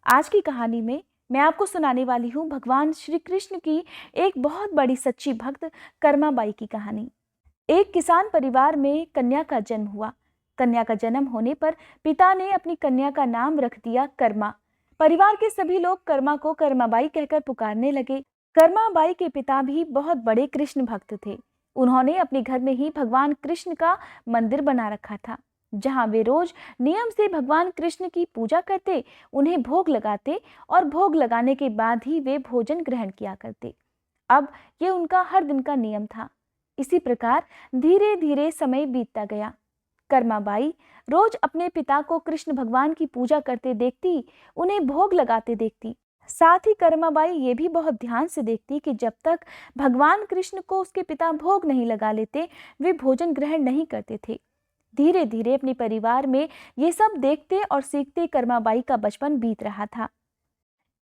आज की कहानी में मैं आपको सुनाने वाली हूँ भगवान श्री कृष्ण की एक बहुत बड़ी सच्ची भक्त कर्माबाई की कहानी। एक किसान परिवार में कन्या का जन्म हुआ। कन्या का जन्म होने पर पिता ने अपनी कन्या का नाम रख दिया कर्मा। परिवार के सभी लोग कर्मा को कर्माबाई कहकर पुकारने लगे। कर्माबाई के पिता भी बहुत बड़े कृष्ण भक्त थे। उन्होंने अपने घर में ही भगवान कृष्ण का मंदिर बना रखा था, जहां वे रोज नियम से भगवान कृष्ण की पूजा करते, उन्हें भोग लगाते और भोग लगाने के बाद ही वे भोजन ग्रहण किया करते। अब ये उनका हर दिन का नियम था। इसी प्रकार धीरे धीरे समय बीतता गया। कर्माबाई रोज अपने पिता को कृष्ण भगवान की पूजा करते देखती, उन्हें भोग लगाते देखती। साथ ही कर्माबाई ये भी बहुत ध्यान से देखती कि जब तक भगवान कृष्ण को उसके पिता भोग नहीं लगा लेते, वे भोजन ग्रहण नहीं करते थे। धीरे धीरे अपने परिवार में ये सब देखते और सीखते कर्माबाई का बचपन बीत रहा था।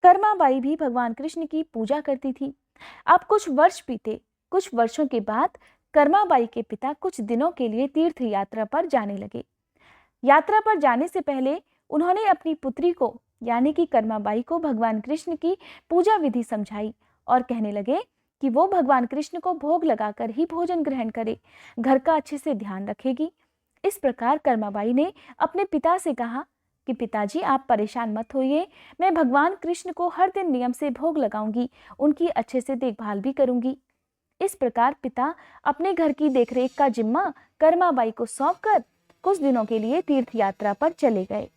कर्माबाई भी भगवान कृष्ण की पूजा करती थी। अब कुछ वर्ष बीते। कुछ वर्षों के बाद कर्माबाई के पिता कुछ दिनों के लिए तीर्थ यात्रा पर जाने लगे। यात्रा पर जाने से पहले उन्होंने अपनी पुत्री को यानी कि कर्माबाई को भगवान कृष्ण की पूजा विधि समझाई और कहने लगे कि वो भगवान कृष्ण को भोग लगाकर ही भोजन ग्रहण करे, घर का अच्छे से ध्यान रखेगी। इस प्रकार कर्माबाई ने अपने पिता से कहा कि पिताजी, आप परेशान मत होइए, मैं भगवान कृष्ण को हर दिन नियम से भोग लगाऊंगी, उनकी अच्छे से देखभाल भी करूंगी। इस प्रकार पिता अपने घर की देखरेख का जिम्मा कर्माबाई को सौंपकर कुछ दिनों के लिए तीर्थ यात्रा पर चले गए।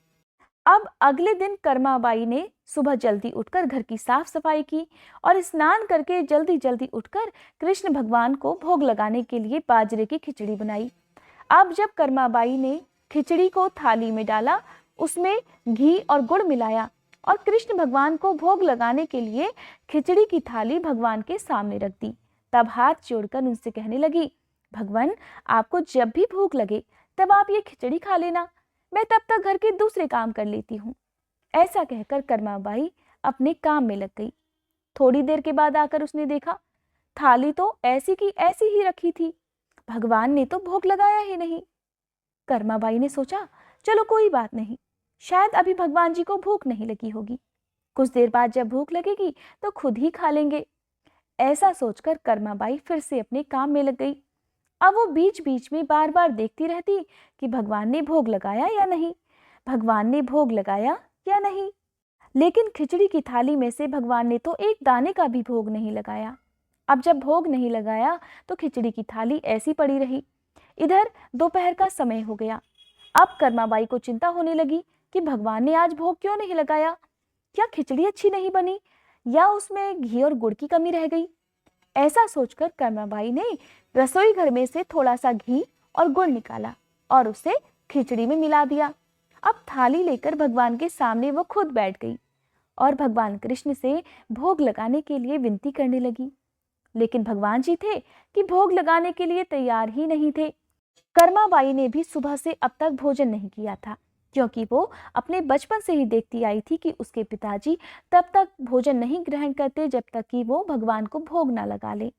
अब अगले दिन कर्माबाई ने सुबह जल्दी उठकर घर की साफ सफाई की और स्नान करके जल्दी जल्दी उठकर कृष्ण भगवान को भोग लगाने के लिए बाजरे की खिचड़ी बनाई। अब जब कर्माबाई ने खिचड़ी को थाली में डाला, उसमें घी और गुड़ मिलाया और कृष्ण भगवान को भोग लगाने के लिए खिचड़ी की थाली भगवान के सामने रख दी, तब हाथ जोड़कर उनसे कहने लगी, भगवान, आपको जब भी भूख लगे तब आप ये खिचड़ी खा लेना, मैं तब तक घर के दूसरे काम कर लेती हूँ। ऐसा कहकर कर्माबाई अपने काम में लग गई। थोड़ी देर के बाद आकर उसने देखा थाली तो ऐसी की ऐसी ही रखी थी, भगवान ने तो भोग लगाया ही नहीं। कर्माबाई ने सोचा, चलो कोई बात नहीं, शायद अभी भगवान जी को भूख नहीं लगी होगी, कुछ देर बाद जब भूख लगेगी तो खुद ही खा लेंगे। ऐसा सोचकर कर्माबाई फिर से अपने काम में लग गई। अब वो बीच बीच में बार बार देखती रहती कि भगवान ने भोग लगाया या नहीं, भगवान ने भोग लगाया या नहीं। लेकिन खिचड़ी की थाली में से भगवान ने तो एक दाने का भी भोग नहीं लगाया। अब जब भोग नहीं लगाया तो खिचड़ी की थाली ऐसी पड़ी रही। इधर दोपहर का समय हो गया। अब कर्माबाई को चिंता होने लगी कि भगवान ने आज भोग क्यों नहीं लगाया, क्या खिचड़ी अच्छी नहीं बनी या उसमें घी और गुड़ की कमी रह गई। ऐसा सोचकर कर्माबाई ने रसोई घर में से थोड़ा सा घी और गुड़ निकाला और उसे खिचड़ी में मिला दिया। अब थाली लेकर भगवान के सामने वो खुद बैठ गई और भगवान कृष्ण से भोग लगाने के लिए विनती करने लगी। लेकिन भगवान जी थे कि भोग लगाने के लिए तैयार ही नहीं थे। कर्माबाई ने भी सुबह से अब तक भोजन नहीं किया था, क्योंकि वो अपने बचपन से ही देखती आई थी कि उसके पिताजी तब तक भोजन नहीं ग्रहण करते जब तक कि वो भगवान को भोग ना लगा ले।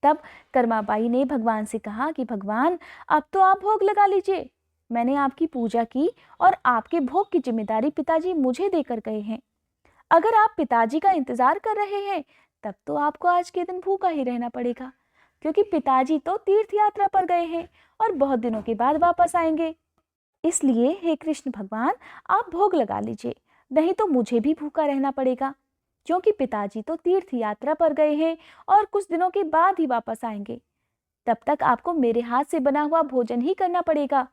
तब कर्माबाई ने भगवान से कहा कि भगवान, अब तो आप भोग लगा लीजिए, मैंने आपकी पूजा की और आपके भोग की जिम्मेदारी पिताजी मुझे देकर गए हैं। अगर आप पिताजी का इंतजार कर रहे हैं तब तो आपको आज के दिन भूखा ही रहना पड़ेगा, क्योंकि पिताजी तो तीर्थ यात्रा पर गए हैं और बहुत दिनों के बाद वापस आएंगे। इसलिए हे कृष्ण भगवान, आप भोग लगा लीजिए, नहीं तो मुझे भी भूखा रहना पड़ेगा, क्योंकि पिताजी तो तीर्थ यात्रा पर गए हैं और कुछ दिनों के बाद ही वापस आएंगे। तब तक आपको मेरे हाथ से बना हुआ भोजन ही करना पड़ेगा।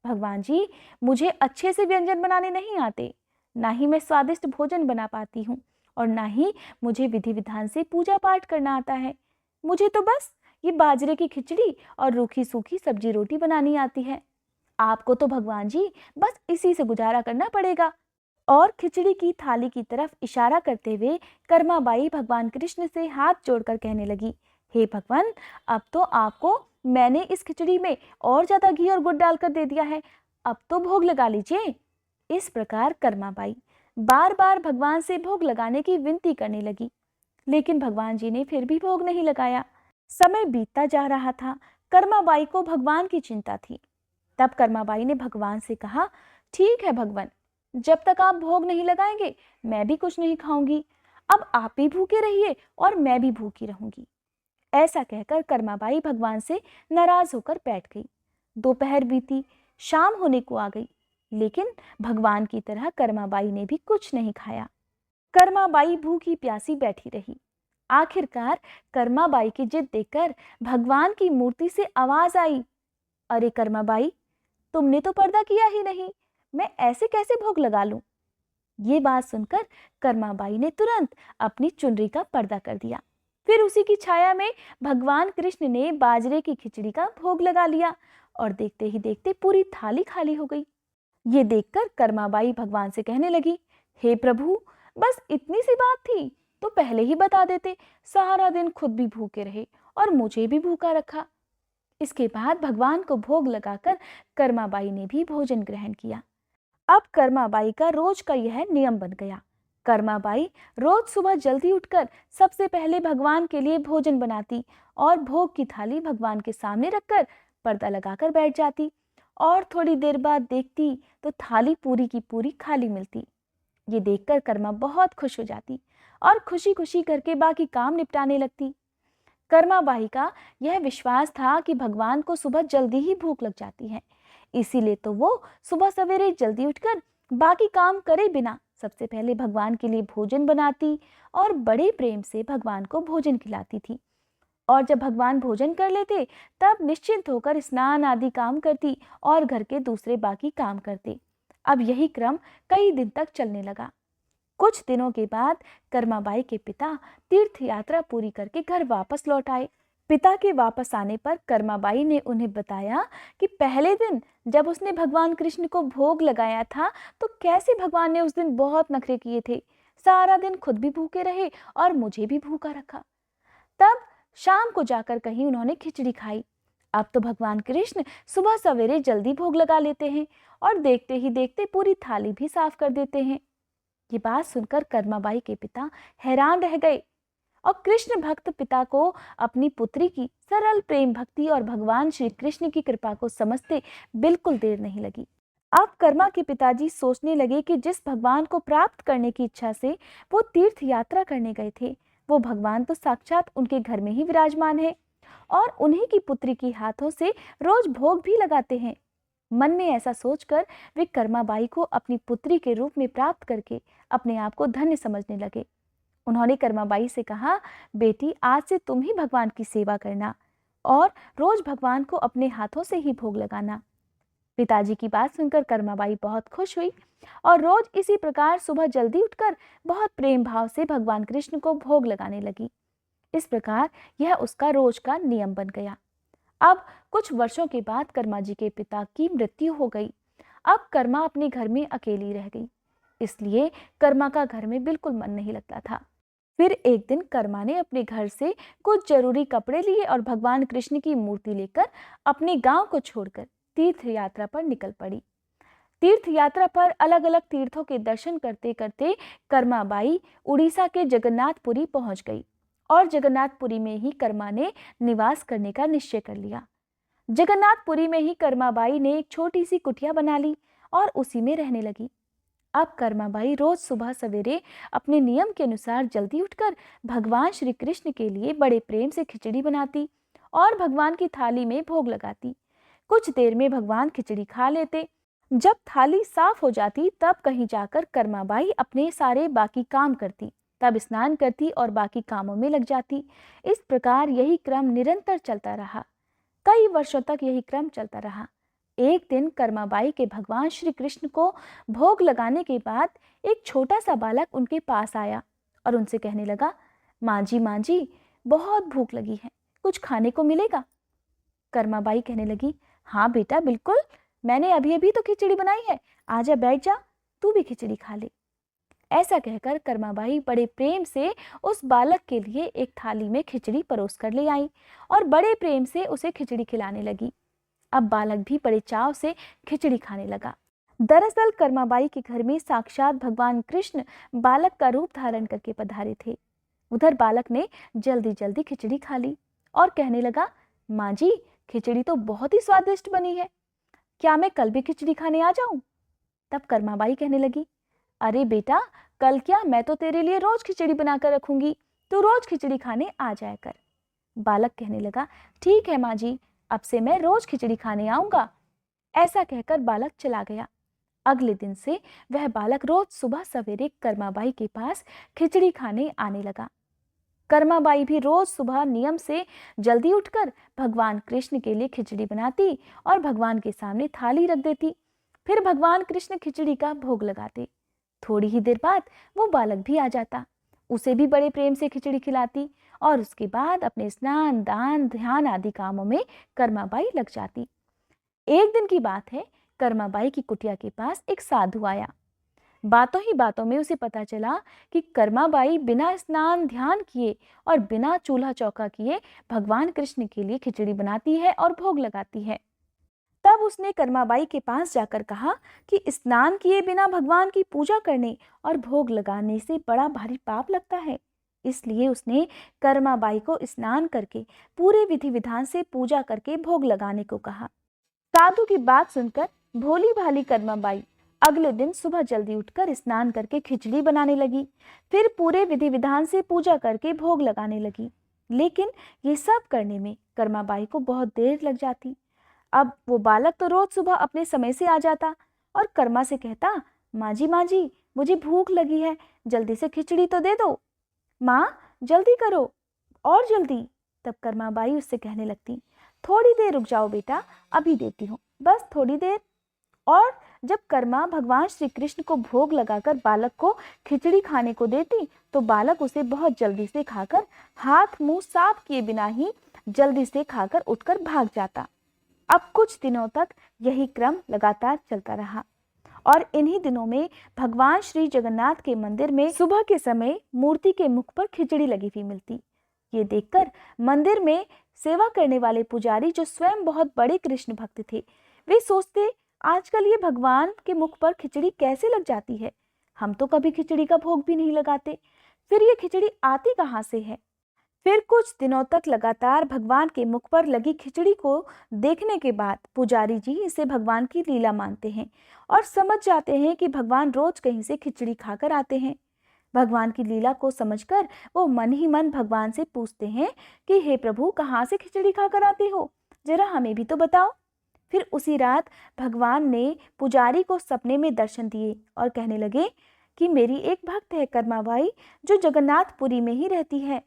भगवान जी, मुझे अच्छे से व्यंजन बनाने नहीं आते, ना ही मैं स्वादिष्ट भोजन बना पाती हूँ और ना ही मुझे विधि विधान से पूजा पाठ करना आता है। मुझे तो बस ये बाजरे की खिचड़ी और रूखी सूखी सब्जी रोटी बनानी आती है। आपको तो भगवान जी बस इसी से गुजारा करना पड़ेगा। और खिचड़ी की थाली की तरफ इशारा करते हुए कर्माबाई भगवान कृष्ण से हाथ जोड़कर कहने लगी, हे भगवान, अब तो आपको मैंने इस खिचड़ी में और ज्यादा घी और गुड़ डालकर दे दिया है, अब तो भोग लगा लीजिए। इस प्रकार कर्माबाई बार बार भगवान से भोग लगाने की विनती करने लगी, लेकिन भगवान जी ने फिर भी भोग नहीं लगाया। समय बीतता जा रहा था। कर्माबाई को भगवान की चिंता थी। तब कर्माबाई ने भगवान से कहा, ठीक है भगवान, जब तक आप भोग नहीं लगाएंगे मैं भी कुछ नहीं खाऊंगी। अब आप भी भूखे रहिए और मैं भी भूखी रहूंगी। ऐसा कहकर कर्माबाई भगवान से नाराज होकर बैठ गई। दोपहर बीती, शाम होने को आ गई, लेकिन भगवान की तरह कर्माबाई ने भी कुछ नहीं खाया। कर्माबाई भूखी प्यासी बैठी रही। आखिरकार कर्माबाई की जिद देखकर भगवान की मूर्ति से आवाज आई, अरे कर्माबाई, तुमने तो पर्दा किया ही नहीं, मैं ऐसे कैसे भोग लगा लूं? ये बात सुनकर कर्माबाई ने तुरंत अपनी चुनरी का पर्दा कर दिया। फिर उसी की छाया में भगवान कृष्ण ने बाजरे की खिचड़ी का भोग लगा लिया और देखते ही देखते पूरी थाली खाली हो गई। ये देखकर कर्माबाई भगवान से कहने लगी, हे प्रभु, बस इतनी सी बात थी तो पहले ही बता देते, सारा दिन खुद भी भूखे रहे और मुझे भी भूखा रखा। इसके बाद भगवान को भोग लगाकर कर्माबाई ने भी भोजन ग्रहण किया। अब कर्माबाई का रोज का यह नियम बन गया। कर्माबाई रोज सुबह जल्दी उठकर सबसे पहले भगवान के लिए भोजन बनाती और भोग की थाली भगवान के सामने रखकर पर्दा लगाकर बैठ जाती और थोड़ी देर बाद देखती तो थाली पूरी की पूरी खाली मिलती। ये देखकर कर्मा बहुत खुश हो जाती और खुशी खुशी करके बाकी काम निपटाने लगती। कर्माबाई का यह विश्वास था कि भगवान को सुबह जल्दी ही भूख लग जाती है, इसीलिए तो वो सुबह सवेरे जल्दी उठकर बाकी काम करे बिना सबसे पहले भगवान के लिए भोजन बनाती और बड़े प्रेम से भगवान को भोजन खिलाती थी। और जब भगवान भोजन कर लेते तब निश्चिंत होकर स्नान आदि काम करती और घर के दूसरे बाकी काम करते। अब यही क्रम कई दिन तक चलने लगा। कुछ दिनों के बाद कर्माबाई के पिता तीर्थ यात्रा पूरी करके घर वापस लौट आए। पिता के वापस आने पर कर्माबाई ने उन्हें बताया कि पहले दिन जब उसने भगवान कृष्ण को भोग लगाया था तो कैसे भगवान ने उस दिन बहुत नखरे किए थे, सारा दिन खुद भी भूखे रहे और मुझे भी भूखा रखा। तब शाम को जाकर कहीं उन्होंने खिचड़ी खाई। अब तो भगवान कृष्ण सुबह सवेरे जल्दी भोग लगा लेते हैं और देखते ही देखते पूरी थाली भी साफ कर देते हैं। ये बात सुनकर कर्माबाई के पिता हैरान रह गए और कृष्ण भक्त पिता को अपनी पुत्री की सरल प्रेम भक्ति और भगवान श्री कृष्ण की कृपा को समझते बिल्कुल देर नहीं लगी। अब कर्मा के पिताजी सोचने लगे कि जिस भगवान को प्राप्त करने की इच्छा से वो तीर्थ यात्रा करने गए थे, वो भगवान तो साक्षात उनके घर में ही विराजमान है और उन्हीं की पुत्री के हाथों से रोज भोग भी लगाते हैं। मन में ऐसा सोचकर वे कर्माबाई को अपनी पुत्री के रूप में प्राप्त करके अपने आप को धन्य समझने लगे। उन्होंने कर्माबाई से कहा, बेटी, आज से तुम ही भगवान की सेवा करना और रोज भगवान को अपने हाथों से ही भोग लगाना। पिताजी की बात सुनकर कर्माबाई बहुत खुश हुई और रोज इसी प्रकार सुबह जल्दी उठकर बहुत प्रेम भाव से भगवान कृष्ण को भोग लगाने लगी। इस प्रकार यह उसका रोज का नियम बन गया। अब कुछ वर्षों के बाद कर्मा जी के पिता की मृत्यु हो गई। अब कर्मा अपने घर में अकेली रह गई, इसलिए कर्मा का घर में बिल्कुल मन नहीं लगता था। फिर एक दिन कर्मा ने अपने घर से कुछ जरूरी कपड़े लिए और भगवान कृष्ण की मूर्ति लेकर अपने गांव को छोड़कर तीर्थ यात्रा पर निकल पड़ी। तीर्थ यात्रा पर अलग अलग तीर्थों के दर्शन करते करते कर्माबाई उड़ीसा के जगन्नाथपुरी पहुंच गई और जगन्नाथपुरी में ही कर्मा ने निवास करने का निश्चय कर लिया। जगन्नाथपुरी में ही कर्माबाई ने एक छोटी सी कुटिया बना ली और उसी में रहने लगी। अब कर्माबाई रोज सुबह सवेरे अपने नियम के अनुसार जल्दी उठकर भगवान श्री कृष्ण के लिए बड़े प्रेम से खिचड़ी बनाती और भगवान की थाली में भोग लगाती। कुछ देर में भगवान खिचड़ी खा लेते। जब थाली साफ हो जाती तब कहीं जाकर कर्माबाई अपने सारे बाकी काम करती, तब स्नान करती और बाकी कामों में लग जाती। इस प्रकार यही क्रम निरंतर चलता रहा। कई वर्षों तक यही क्रम चलता रहा। एक दिन कर्माबाई के भगवान श्री कृष्ण को भोग लगाने के बाद एक छोटा सा बालक उनके पास आया और उनसे कहने लगा, माँ जी, बहुत भूख लगी है, कुछ खाने को मिलेगा? कर्माबाई कहने लगी, हाँ बेटा, बिल्कुल, मैंने अभी अभी तो खिचड़ी बनाई है, आजा बैठ जा, तू भी खिचड़ी खा ले। ऐसा कहकर कर्माबाई बड़े प्रेम से उस बालक के लिए एक थाली में खिचड़ी परोस कर ले आई और बड़े प्रेम से उसे खिचड़ी खिलाने लगी। अब बालक भी बड़े चाव से खिचड़ी खाने लगा। दरअसल कर्माबाई के घर में साक्षात भगवान कृष्ण बालक का रूप धारण करके पधारे थे। उधर बालक ने जल्दी जल्दी खिचड़ी खा ली और कहने लगा, माँ जी, खिचड़ी तो बहुत ही स्वादिष्ट बनी है, क्या मैं कल भी खिचड़ी खाने आ जाऊं? तब कर्माबाई कहने लगी, अरे बेटा, कल क्या, मैं तो तेरे लिए रोज खिचड़ी बनाकर रखूंगी, तू रोज खिचड़ी खाने आ जाया कर। बालक कहने लगा, ठीक है माँ जी, अब से मैं रोज खिचड़ी खाने आऊंगा। ऐसा कहकर बालक चला गया। अगले दिन से वह बालक रोज सुबह सवेरे कर्माबाई के पास खिचड़ी खाने आने लगा। कर्माबाई भी रोज सुबह नियम से जल्दी उठकर भगवान कृष्ण के लिए खिचड़ी बनाती और भगवान के सामने थाली रख देती। फिर भगवान कृष्ण खिचड़ी का भोग लगाते। थोड़ी ही देर बाद वो बालक भी आ जाता, उसे भी बड़े प्रेम से खिचड़ी खिलाती और उसके बाद अपने स्नान, दान, ध्यान आदि कामों में कर्माबाई लग जाती। एक दिन की बात है, कर्माबाई की कुटिया के पास एक साधु आया। बातों ही बातों में उसे पता चला कि कर्माबाई बिना स्नान ध्यान किए और बिना चूल्हा चौका किए भगवान कृष्ण के लिए खिचड़ी बनाती है और भोग लगाती है। तब उसने कर्माबाई के पास जाकर कहा कि स्नान किए बिना भगवान की पूजा करने और भोग लगाने से बड़ा भारी पाप लगता है। इसलिए उसने कर्माबाई को स्नान करके पूरे विधि विधान से पूजा करके भोग लगाने को कहा। साधु की बात सुनकर भोली भाली कर्माबाई अगले दिन सुबह जल्दी उठकर स्नान करके खिचड़ी बनाने लगी। फिर पूरे विधि विधान से पूजा करके भोग लगाने लगी। लेकिन ये सब करने में कर्माबाई को बहुत देर लग जाती। अब वो बालक तो रोज सुबह अपने समय से आ जाता और कर्मा से कहता, माँ जी, मुझे भूख लगी है, जल्दी से खिचड़ी तो दे दो। माँ, जल्दी करो और जल्दी। तब कर्माबाई उससे कहने लगती, थोड़ी देर रुक जाओ बेटा, अभी देती हूँ, बस थोड़ी देर। और जब कर्मा भगवान श्री कृष्ण को भोग लगाकर बालक को खिचड़ी खाने को देती तो बालक उसे बहुत जल्दी से खाकर हाथ मुंह साफ किए बिना ही जल्दी से खाकर उठकर भाग जाता। अब कुछ दिनों तक यही क्रम लगातार चलता रहा और इन्हीं दिनों में भगवान श्री जगन्नाथ के मंदिर में सुबह के समय मूर्ति के मुख पर खिचड़ी लगी हुई मिलती। ये देखकर मंदिर में सेवा करने वाले पुजारी, जो स्वयं बहुत बड़े कृष्ण भक्त थे, वे सोचते, आजकल ये भगवान के मुख पर खिचड़ी कैसे लग जाती है, हम तो कभी खिचड़ी का भोग भी नहीं लगाते, फिर ये खिचड़ी आती कहाँ से है। फिर कुछ दिनों तक लगातार भगवान के मुख पर लगी खिचड़ी को देखने के बाद पुजारी जी इसे भगवान की लीला मानते हैं और समझ जाते हैं कि भगवान रोज कहीं से खिचड़ी खाकर आते हैं। भगवान की लीला को समझकर वो मन ही मन भगवान से पूछते हैं कि हे प्रभु, कहाँ से खिचड़ी खाकर आते हो, जरा हमें भी तो बताओ। फिर उसी रात भगवान ने पुजारी को सपने में दर्शन दिए और कहने लगे कि मेरी एक भक्त है कर्माबाई, जो जगन्नाथपुरी में ही रहती है।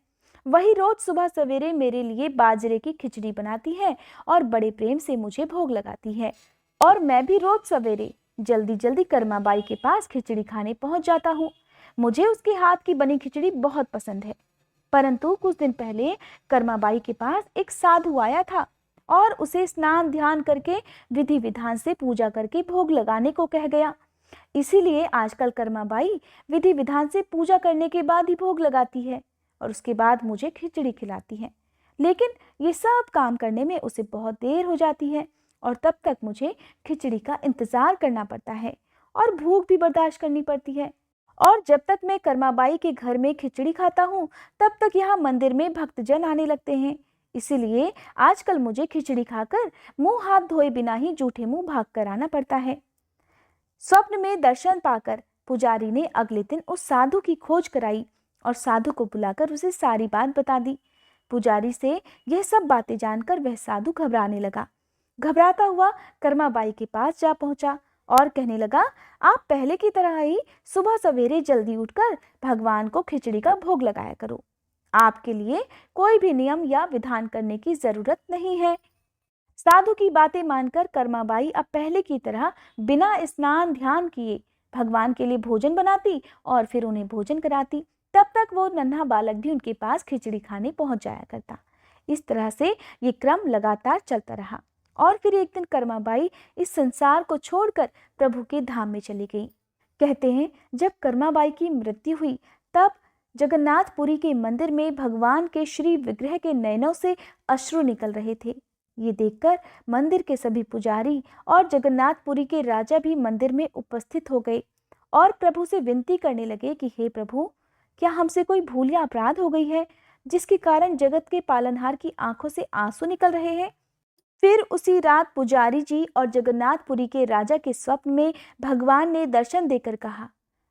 वही रोज सुबह सवेरे मेरे लिए बाजरे की खिचड़ी बनाती है और बड़े प्रेम से मुझे भोग लगाती है और मैं भी रोज सवेरे जल्दी जल्दी कर्माबाई के पास खिचड़ी खाने पहुंच जाता हूँ। मुझे उसके हाथ की बनी खिचड़ी बहुत पसंद है। परंतु कुछ दिन पहले कर्माबाई के पास एक साधु आया था और उसे स्नान ध्यान करके विधि विधान से पूजा करके भोग लगाने को कह गया। इसीलिए आजकल कर्माबाई विधि विधान से पूजा करने के बाद ही भोग लगाती है और उसके बाद मुझे खिचड़ी खिलाती है। लेकिन ये सब काम करने में उसे बहुत देर हो जाती है और तब तक मुझे खिचड़ी का इंतजार करना पड़ता है और भूख भी बर्दाश्त करनी पड़ती है। और जब तक मैं कर्माबाई के घर में खिचड़ी खाता हूँ तब तक यहाँ मंदिर में भक्तजन आने लगते हैं। इसीलिए आजकल मुझे खिचड़ी खाकर मुंह हाथ धोए बिना ही जूठे मुंह भाग कर आना पड़ता है। स्वप्न में दर्शन पाकर पुजारी ने अगले दिन उस साधु की खोज कराई और साधु को बुलाकर उसे सारी बात बता दी। पुजारी से यह सब बातें जानकर वह साधु घबराने लगा। घबराता हुआ कर्माबाई के पास जा पहुंचा और कहने लगा, आप पहले की तरह ही सुबह सवेरे जल्दी उठकर भगवान को खिचड़ी का भोग लगाया करो। आपके लिए कोई भी नियम या विधान करने की जरूरत नहीं है। साधु की बातें मानकर कर्माबाई अब पहले की तरह बिना स्नान ध्यान किए भगवान के लिए भोजन बनाती और फिर उन्हें भोजन कराती। तब तक वो नन्हा बालक भी उनके पास खिचड़ी खाने पहुंच जाया करता। इस तरह से ये क्रम लगातार चलता रहा और फिर एक दिन कर्माबाई इस संसार को छोड़कर प्रभु के धाम में चली गई। कहते हैं जब कर्माबाई की मृत्यु हुई तब जगन्नाथपुरी के मंदिर में भगवान के श्री विग्रह के नयनों से अश्रु निकल रहे थे। ये देखकर मंदिर के सभी पुजारी और जगन्नाथपुरी के राजा भी मंदिर में उपस्थित हो गए और प्रभु से विनती करने लगे कि हे प्रभु, क्या हमसे कोई भूल या अपराध हो गई है जिसके कारण जगत के पालनहार की आंखों से आंसू निकल रहे हैं। फिर उसी रात पुजारी जी और जगन्नाथपुरी के राजा के स्वप्न में भगवान ने दर्शन देकर कहा,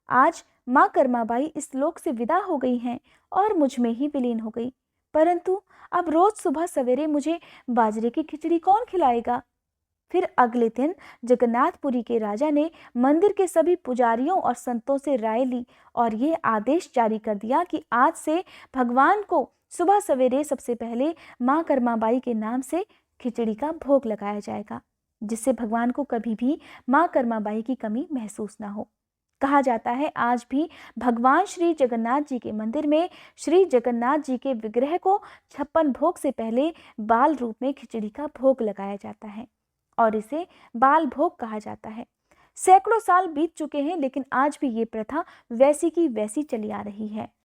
आज माँ कर्माबाई इस लोक से विदा हो गई हैं और मुझ में ही विलीन हो गई, परंतु अब रोज सुबह सवेरे मुझे बाजरे की खिचड़ी कौन खिलाएगा। फिर अगले दिन जगन्नाथपुरी के राजा ने मंदिर के सभी पुजारियों और संतों से राय ली और ये आदेश जारी कर दिया कि आज से भगवान को सुबह सवेरे सबसे पहले माँ कर्माबाई के नाम से खिचड़ी का भोग लगाया जाएगा, जिससे भगवान को कभी भी माँ कर्माबाई की कमी महसूस ना हो। कहा जाता है आज भी भगवान श्री जगन्नाथ जी के मंदिर में श्री जगन्नाथ जी के विग्रह को 56 भोग से पहले बाल रूप में खिचड़ी का भोग लगाया जाता है और इसे बाल भोग कहा जाता है। सैकड़ों साल बीत चुके हैं, लेकिन आज भी ये प्रथा वैसी की वैसी चली आ रही है।